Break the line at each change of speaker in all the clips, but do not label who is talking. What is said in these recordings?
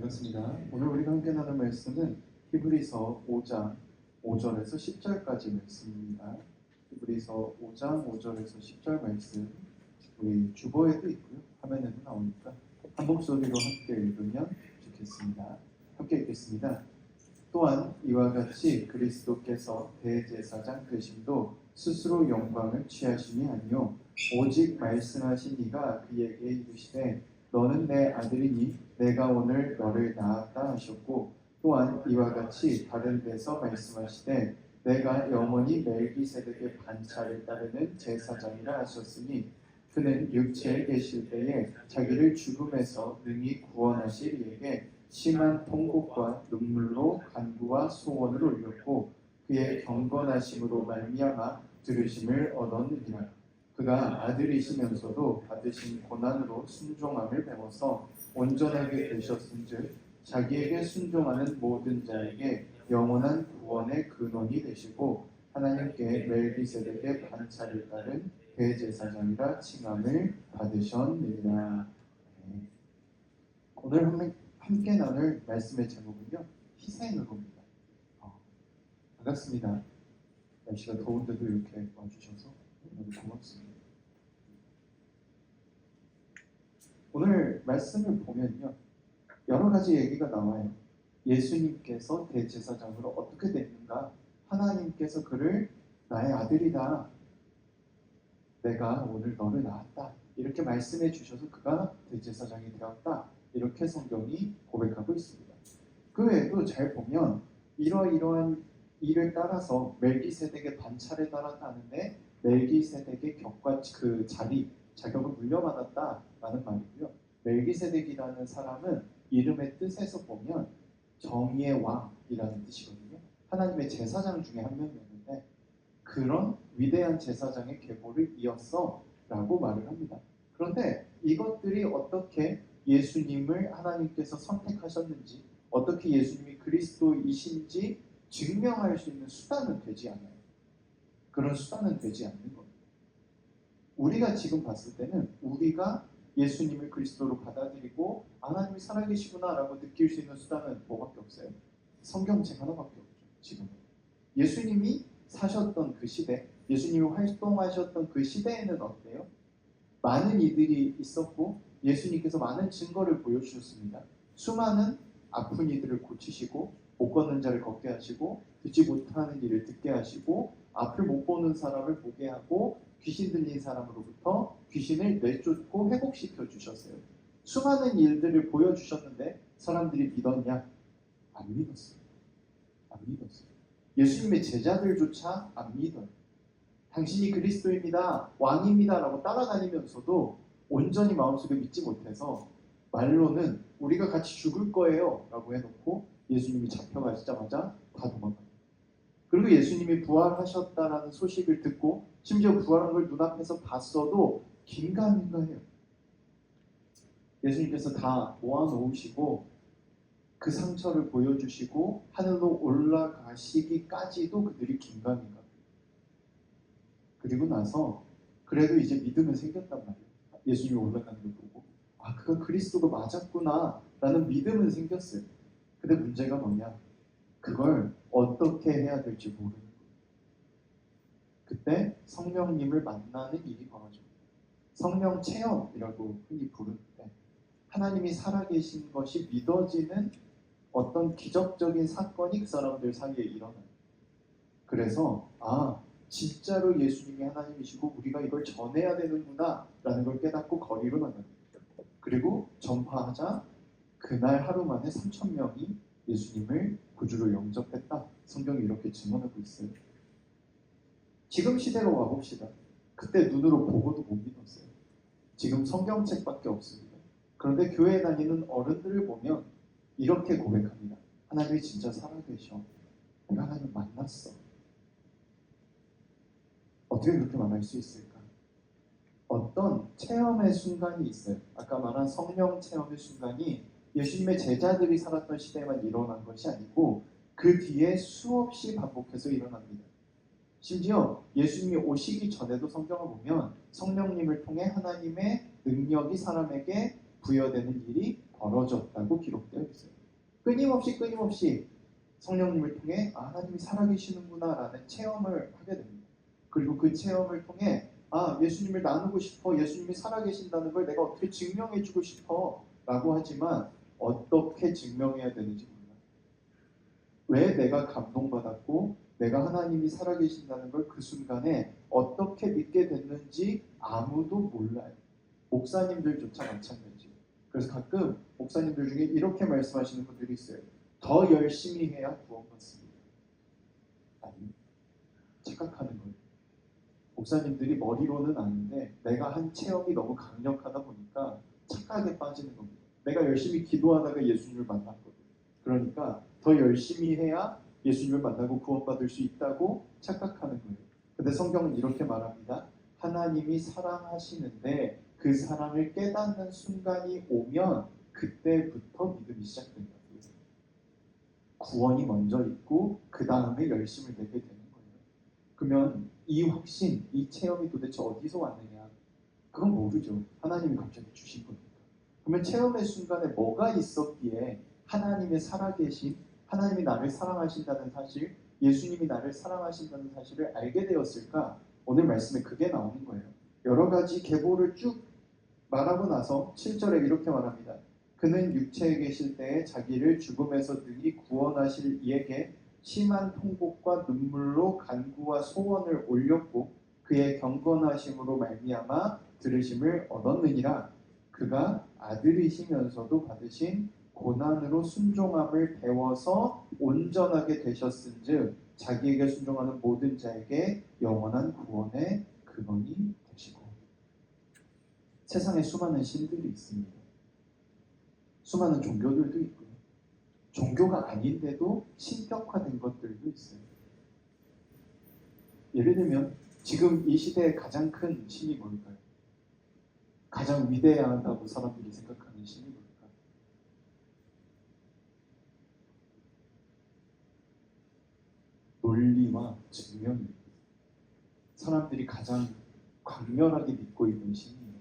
반갑습니다. 오늘 우리가 함께 나눌 말씀은 히브리서 5장 5절에서 10절까지 말씀입니다. 히브리서 5장 5절에서 10절 말씀, 우리 주보에도 있고요. 화면에도 나오니까 한 목소리로 함께 읽으면 좋겠습니다. 함께 읽겠습니다. 또한 이와 같이 그리스도께서 대제사장 되심도 스스로 영광을 취하심이 아니요 오직 말씀하신 이가 그에게 이르시되 너는 내 아들이니 내가 오늘 너를 낳았다 하셨고, 또한 이와 같이 다른 데서 말씀하시되 내가 영원히 멜기세덱의 반차를 따르는 제사장이라 하셨으니 그는 육체에 계실 때에 자기를 죽음에서 능히 구원하실 이에게 심한 통곡과 눈물로 간구와 소원을 올렸고 그의 경건하심으로 말미암아 들으심을 얻었느니라. 그가 아들이시면서도 받으신 고난으로 순종함을 배워서 온전하게 되셨은즉 자기에게 순종하는 모든 자에게 영원한 구원의 근원이 되시고 하나님께 멜기세덱의 반차를 따른 대제사장이라 칭함을 받으셨느니라. 오늘 함께 나눌 말씀의 제목은요, 희생으로입니다. 반갑습니다. 날씨가 더운데도 이렇게 와주셔서 너무 고맙습니다. 오늘 말씀을 보면요, 여러 가지 얘기가 나와요. 예수님께서 대제사장으로 어떻게 됐는가? 하나님께서 그를 나의 아들이다, 내가 오늘 너를 낳았다, 이렇게 말씀해 주셔서 그가 대제사장이 되었다, 이렇게 성경이 고백하고 있습니다. 그 외에도 잘 보면 이러이러한 일을 따라서 멜기세덱의 반차를 따랐다는데 멜기세덱의 격과 그 자격을 물려받았다라는 말이고요. 멜기세덱이라는 사람은 이름의 뜻에서 보면 정의의 왕이라는 뜻이거든요. 하나님의 제사장 중에 한 명이었는데 그런 위대한 제사장의 계보를 이었어라고 말을 합니다. 그런데 이것들이 어떻게 예수님을 하나님께서 선택하셨는지, 어떻게 예수님이 그리스도이신지 증명할 수 있는 수단은 되지 않아요. 그런 수단은 되지 않는 겁니다. 우리가 지금 봤을 때는 우리가 예수님을 그리스도로 받아들이고 하나님이 살아계시구나라고 느낄 수 있는 수단은 뭐밖에 없어요? 성경책 하나밖에 없죠. 지금 예수님이 사셨던 그 시대, 예수님이 활동하셨던 그 시대에는 어때요? 많은 이들이 있었고 예수님께서 많은 증거를 보여주셨습니다. 수많은 아픈 이들을 고치시고 못 걷는 자를 걷게 하시고 듣지 못하는 이를 듣게 하시고 앞을 못 보는 사람을 보게 하고 귀신 들린 사람으로부터 귀신을 내쫓고 회복시켜 주셨어요. 수많은 일들을 보여주셨는데 사람들이 믿었냐? 안 믿었어요. 안 믿었어요. 예수님의 제자들조차 안 믿어요. 당신이 그리스도입니다, 왕입니다 라고 따라다니면서도 온전히 마음속에 믿지 못해서 말로는 우리가 같이 죽을 거예요 라고 해놓고 예수님이 잡혀가시자마자 다 도망가요. 그리고 예수님이 부활하셨다라는 소식을 듣고 심지어 부활한 걸 눈앞에서 봤어도 긴가민가해요. 예수님께서 다 모아놓으시고 그 상처를 보여주시고 하늘로 올라가시기까지도 그들이 긴가민가. 그리고 나서 그래도 이제 믿음은 생겼단 말이에요. 예수님이 올라가는 걸 보고 그가 그리스도가 맞았구나 라는 믿음은 생겼어요. 근데 문제가 뭐냐? 그걸 어떻게 해야 될지 모르는 거예요. 그때 성령님을 만나는 일이 벌어집니다. 성령 체험이라고 흔히 부르는데 하나님이 살아계신 것이 믿어지는 어떤 기적적인 사건이 그 사람들 사이에 일어나요. 그래서 진짜로 예수님이 하나님이시고 우리가 이걸 전해야 되는구나 라는 걸 깨닫고 거리로 나갑니다. 그리고 전파하자 그날 하루 만에 3,000명이 예수님을 구주로 영접했다. 성경이 이렇게 증언하고 있어요. 지금 시대로 와봅시다. 그때 눈으로 보고도 못 믿었어요. 지금 성경책밖에 없습니다. 그런데 교회에 다니는 어른들을 보면 이렇게 고백합니다. 하나님이 진짜 살아계셔. 내가 하나님을 만났어. 어떻게 그렇게 말할 수 있을까? 어떤 체험의 순간이 있어요. 아까 말한 성령 체험의 순간이 예수님의 제자들이 살았던 시대에만 일어난 것이 아니고 그 뒤에 수없이 반복해서 일어납니다. 심지어 예수님이 오시기 전에도 성경을 보면 성령님을 통해 하나님의 능력이 사람에게 부여되는 일이 벌어졌다고 기록되어 있어요. 끊임없이 성령님을 통해 하나님이 살아계시는구나 라는 체험을 하게 됩니다. 그리고 그 체험을 통해 예수님을 나누고 싶어, 예수님이 살아계신다는 걸 내가 어떻게 증명해주고 싶어 라고 하지만 어떻게 증명해야 되는지 몰라요. 왜 내가 감동받았고 내가 하나님이 살아계신다는 걸 그 순간에 어떻게 믿게 됐는지 아무도 몰라요. 목사님들조차 마찬가지예요. 그래서 가끔 목사님들 중에 이렇게 말씀하시는 분들이 있어요. 더 열심히 해야 구원받습니다. 아니, 착각하는 거예요. 목사님들이 머리로는 아는데 내가 한 체험이 너무 강력하다 보니까 착각에 빠지는 겁니다. 내가 열심히 기도하다가 예수님을 만났거든요. 그러니까 더 열심히 해야 예수님을 만나고 구원받을 수 있다고 착각하는 거예요. 근데 성경은 이렇게 말합니다. 하나님이 사랑하시는데 그 사랑을 깨닫는 순간이 오면 그때부터 믿음이 시작된다. 구원이 먼저 있고 그 다음에 열심을 내게 되는 거예요. 그러면 이 확신, 이 체험이 도대체 어디서 왔느냐? 그건 모르죠. 하나님이 갑자기 주신 거니까. 그러면 체험의 순간에 뭐가 있었기에 하나님의 살아계신, 하나님이 나를 사랑하신다는 사실, 예수님이 나를 사랑하신다는 사실을 알게 되었을까? 오늘 말씀에 그게 나오는 거예요. 여러 가지 계보를 쭉 말하고 나서 7절에 이렇게 말합니다. 그는 육체에 계실 때에 자기를 죽음에서 능히 구원하실 이에게 심한 통곡과 눈물로 간구와 소원을 올렸고 그의 경건하심으로 말미암아 들으심을 얻었느니라. 그가 아들이시면서도 받으신 고난으로 순종함을 배워서 온전하게 되셨은즉 자기에게 순종하는 모든 자에게 영원한 구원의 근원이 되시고. 세상에 수많은 신들이 있습니다. 수많은 종교들도 있고요. 종교가 아닌데도 신격화된 것들도 있어요. 예를 들면 지금 이 시대의 가장 큰 신이 뭘까요? 가장 위대하다고 사람들이 생각하는 신이 뭘까요? 논리와 증명입니다. 사람들이 가장 강렬하게 믿고 있는 신이에요.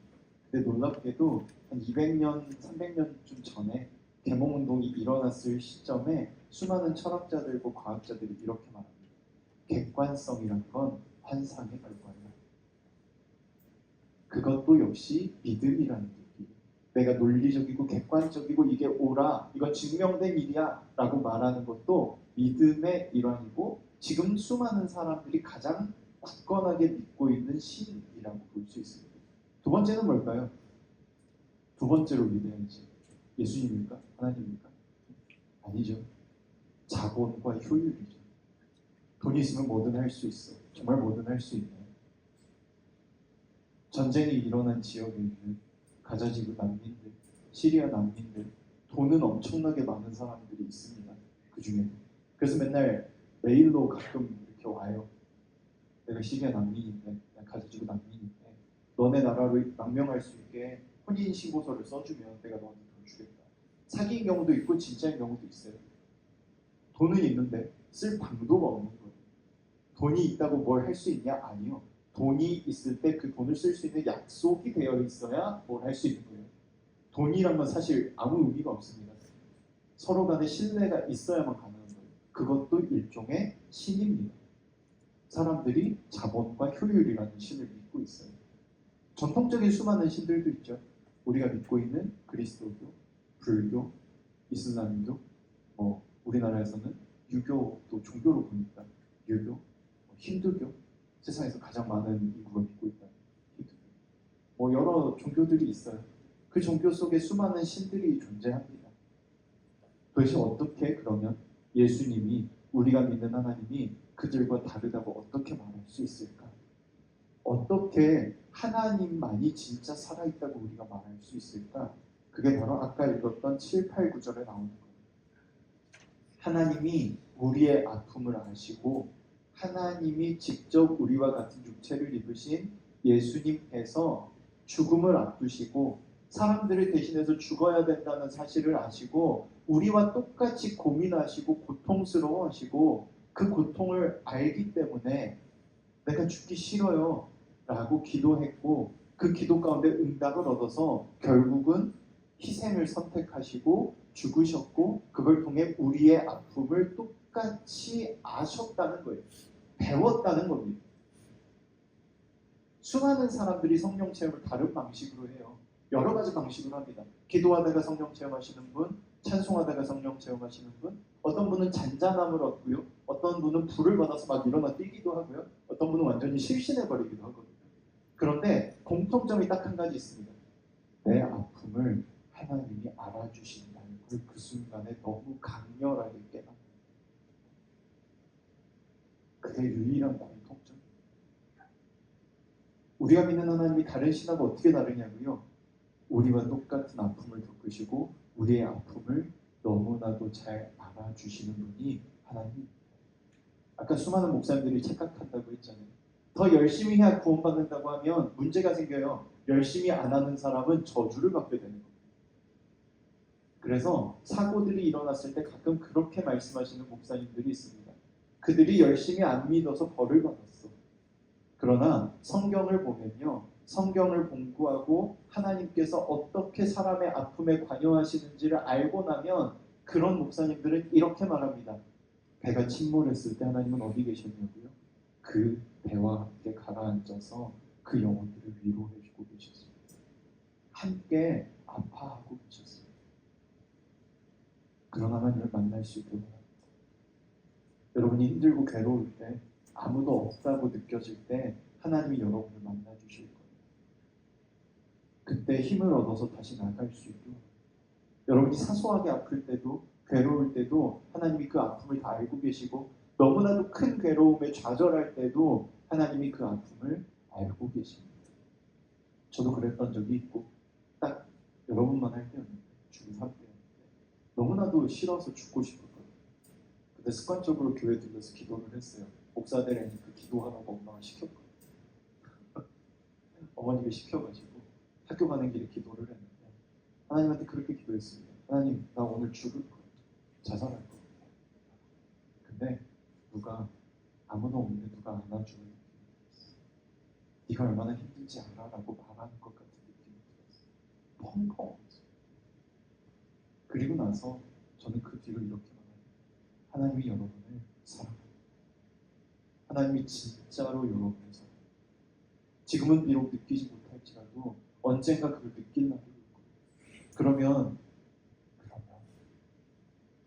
근데 놀랍게도 한 200년, 300년쯤 전에 계몽운동이 일어났을 시점에 수많은 철학자들과 과학자들이 이렇게 말합니다. 객관성이란 건 환상의 결과야. 그것도 역시 믿음이라는 얘기예요. 내가 논리적이고 객관적이고 이게 옳아, 이건 증명된 일이야 라고 말하는 것도 믿음의 일환이고 지금 수많은 사람들이 가장 굳건하게 믿고 있는 신이라고 볼 수 있습니다. 두 번째는 뭘까요? 두 번째로 위대한 신. 예수님입니까? 하나님입니까? 아니죠. 자본과 효율이죠. 돈이 있으면 뭐든 할 수 있어. 정말 뭐든 할 수 있나요? 전쟁이 일어난 지역에 있는 가자지구 난민들, 시리아 난민들, 돈은 엄청나게 많은 사람들이 있습니다. 그 중에. 그래서 맨날 메일로 가끔 이렇게 와요. 내가 시리아 난민인데, 내가 가자지구 난민인데, 너네 나라로 망명할 수 있게 혼인신고서를 써주면 내가 너한테 돈 주겠다. 사기인 경우도 있고 진짜인 경우도 있어요. 돈은 있는데 쓸 방도가 없는 거예요. 돈이 있다고 뭘 할 수 있냐? 아니요. 돈이 있을 때 그 돈을 쓸 수 있는 약속이 되어 있어야 뭘 할 수 있는 거예요. 돈이란 건 사실 아무 의미가 없습니다. 서로 간에 신뢰가 있어야만 가능한 거예요. 그것도 일종의 신입니다. 사람들이 자본과 효율이라는 신을 믿고 있어요. 전통적인 수많은 신들도 있죠. 우리가 믿고 있는 그리스도교, 불교, 이슬람교, 우리나라에서는 유교도 종교로 보니까 유교, 힌두교, 세상에서 가장 많은 인구가 믿고 있다. 힌두교. 여러 종교들이 있어요. 그 종교 속에 수많은 신들이 존재합니다. 도대체 어떻게 그러면 예수님이, 우리가 믿는 하나님이 그들과 다르다고 어떻게 말할 수 있을까? 어떻게 하나님만이 진짜 살아있다고 우리가 말할 수 있을까? 그게 바로 아까 읽었던 7, 8, 9절에 나오는 거예요. 하나님이 우리의 아픔을 아시고 하나님이 직접 우리와 같은 육체를 입으신 예수님께서 죽음을 앞두시고 사람들을 대신해서 죽어야 된다는 사실을 아시고 우리와 똑같이 고민하시고 고통스러워하시고 그 고통을 알기 때문에 내가 죽기 싫어요 라고 기도했고 그 기도 가운데 응답을 얻어서 결국은 희생을 선택하시고 죽으셨고 그걸 통해 우리의 아픔을 똑같이 아셨다는 거예요. 배웠다는 겁니다. 수많은 사람들이 성령 체험을 다른 방식으로 해요. 여러 가지 방식으로 합니다. 기도하다가 성령 체험하시는 분, 찬송하다가 성령 체험하시는 분, 어떤 분은 잔잔함을 얻고요. 어떤 분은 불을 받아서 막 일어나 뛰기도 하고요. 어떤 분은 완전히 실신해버리기도 하거든요. 그런데 공통점이 딱 한 가지 있습니다. 내 아픔을 하나님이 알아주신다는 걸 그 순간에 너무 강렬하게 깨닫는 그게 유일한 공통점. 우리가 믿는 하나님이 다른 신하고 어떻게 다르냐고요? 우리와 똑같은 아픔을 겪으시고 우리의 아픔을 너무나도 잘 알아주시는 분이 하나님. 아까 수많은 목사님들이 착각한다고 했잖아요. 더 열심히 해야 구원받는다고 하면 문제가 생겨요. 열심히 안 하는 사람은 저주를 받게 되는 거예요. 그래서 사고들이 일어났을 때 가끔 그렇게 말씀하시는 목사님들이 있습니다. 그들이 열심히 안 믿어서 벌을 받았어. 그러나 성경을 보면요. 성경을 공부하고 하나님께서 어떻게 사람의 아픔에 관여하시는지를 알고 나면 그런 목사님들은 이렇게 말합니다. 배가 침몰했을 때 하나님은 어디 계셨냐고요? 그 배와 함께 가라앉아서 그 영혼들을 위로해주고 계셨습니다. 함께 아파하고 계셨습니다. 그런 하나님을 만날 수 있도록 합니다. 여러분이 힘들고 괴로울 때 아무도 없다고 느껴질 때 하나님이 여러분을 만나주실 거예요. 그때 힘을 얻어서 다시 나갈 수 있도록 여러분이 사소하게 아플 때도 괴로울 때도 하나님이 그 아픔을 다 알고 계시고 너무나도 큰 괴로움에 좌절할 때도 하나님이 그 아픔을 알고 계십니다. 저도 그랬던 적이 있고 딱 여러분만 할 때였는데 중3 때였는데 너무나도 싫어서 죽고 싶었거든요. 근데 습관적으로 교회 들려서 기도를 했어요. 목사들에게 그 기도하라고 엄마가 시켰거든요. 어머니를 시켜가지고 학교 가는 길에 기도를 했는데 하나님한테 그렇게 기도했습니다. 하나님, 나 오늘 죽을 거예요. 자살할 거예요. 근데 누가 아무도 없는데 누가 안아주는 느낌이 들었어. 네가 얼마나 힘든지 알아? 라고 말하는 것 같은 느낌이 들었어. 펑펑했어요. 그리고 나서 저는 그 뒤로 이렇게 말합니다. 하나님이 여러분을 사랑합니다. 하나님이 진짜로 여러분을 사랑합니다. 지금은 비록 느끼지 못할지라도 언젠가 그걸 느낄 날이 올 거예요. 그러면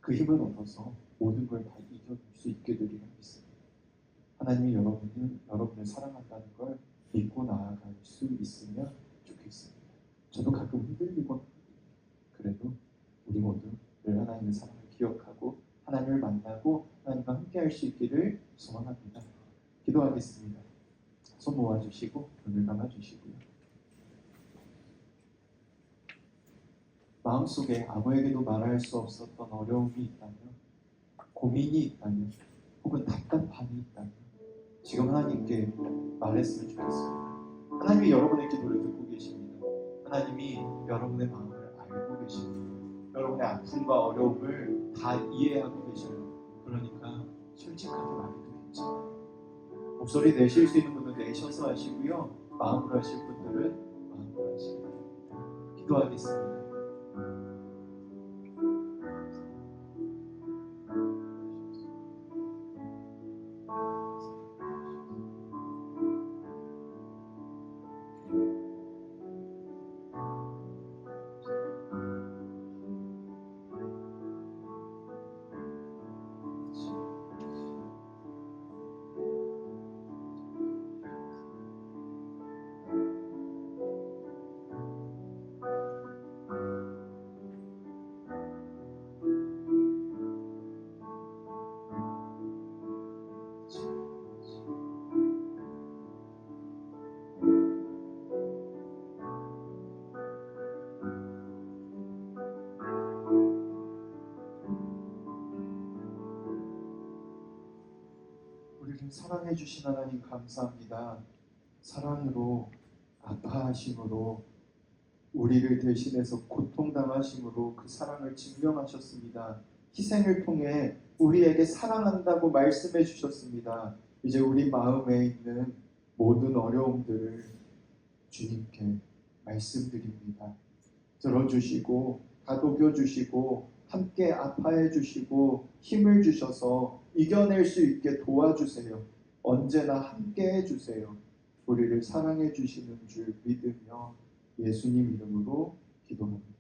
그 힘을 얻어서 모든 걸 다 이겨낼 수 있게 되리라 믿습니다. 하나님이 여러분을 사랑한다는 걸 믿고 나아갈 수 있으면 좋겠습니다. 저도 가끔 흔들리곤 그래도 우리 모두 늘 하나님의 사랑을 기억하고 하나님을 만나고 하나님과 함께할 수 있기를 소원합니다. 기도하겠습니다. 손 모아주시고 눈을 감아주시고요. 마음속에 아무에게도 말할 수 없었던 어려움이 있다면, 고민이 있다면, 혹은 답답함이 있다면 지금 하나님께 말했으면 좋겠습니다. 하나님이 여러분의 기도를 듣고 계십니다. 하나님이 여러분의 마음을 알고 계십니다. 여러분의 아픔과 어려움을 다 이해하고 계셔요. 그러니까 솔직하게 말해도 괜찮아요. 목소리 내실 수 있는 분은 내셔서 하시고요. 마음으로 하실 분들은 마음으로 하시고 기도하겠습니다. 우리를 사랑해 주신 하나님 감사합니다. 사랑으로 아파하심으로 우리를 대신해서 고통당하심으로 그 사랑을 증명하셨습니다. 희생을 통해 우리에게 사랑한다고 말씀해 주셨습니다. 이제 우리 마음에 있는 모든 어려움들을 주님께 말씀드립니다. 들어주시고 다독여 주시고 함께 아파해 주시고 힘을 주셔서 이겨낼 수 있게 도와주세요. 언제나 함께 해주세요. 우리를 사랑해 주시는 줄 믿으며 예수님 이름으로 기도합니다.